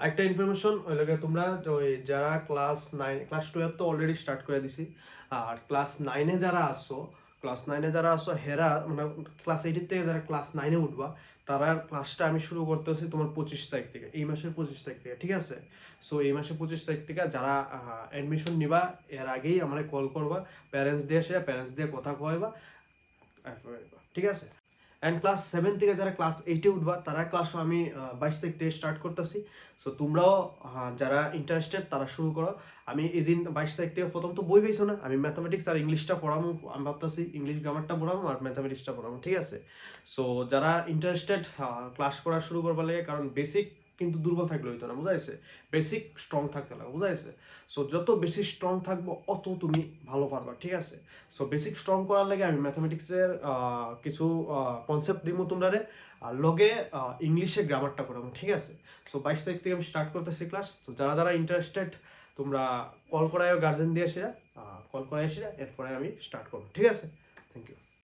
আরেকটা ইনফরমেশন ওই লাগে তোমরা ওই যারা ক্লাস 12 তো অলরেডি স্টার্ট করে দিছি, আর ক্লাস 9-এ যারা আসো হেরা মানে ক্লাস 8 থেকে যারা ক্লাস 9-এ উঠবা তারা ক্লাসটা আমি শুরু করতেছি তোমার 25 তারিখ থেকে, এই মাসের 25 তারিখ থেকে, ঠিক আছে? সো এই মাসের 25 তারিখ থেকে যারা অ্যাডমিশন নিবা এর আগেই আমার কল করবা, প্যারেন্টস দিয়ে কথা কয়বা, ঠিক আছে? অ্যান্ড ক্লাস 7 থেকে যারা ক্লাস 8-এ উঠবা তারা ক্লাসও আমি 22 তারিখ থেকে স্টার্ট করতেছি। সো তোমরাও যারা ইন্টারেস্টেড তারা শুরু করো। আমি এদিন 22 তারিখ থেকে প্রথম তো বই পেয়েছো না, আমি ম্যাথামেটিক্স আর ইংলিশটা পড়াবো, আমি ভাবতেছি ইংলিশ গ্রামারটা পড়াবো আর ম্যাথামেটিক্সটা পড়াবো, ঠিক আছে? সো যারা ইন্টারেস্টেড ক্লাস করা শুরু করবার লাগে, কারণ বেসিক কিন্তু দুর্বল থাকলে হইতো না, বুঝাইছে? বেসিক স্ট্রং থাকতে লাগে, বুঝাইছে? সো যত বেশি স্ট্রং থাকবো অত তুমি ভালো পারবা, ঠিক আছে? সো বেসিক স্ট্রং করার লাগে আমি ম্যাথামেটিক্সের কিছু কনসেপ্ট দিব তোমরা, আর লগে ইংলিশে গ্রামারটা পড়াবো, ঠিক আছে? সো 22 তারিখ থেকে আমি স্টার্ট করতেছি ক্লাস। তো যারা যারা ইন্টারেস্টেড তোমরা কল করায় গার্জেন দিয়ে এসে, এরপরে আমি স্টার্ট করবো, ঠিক আছে? Thank you.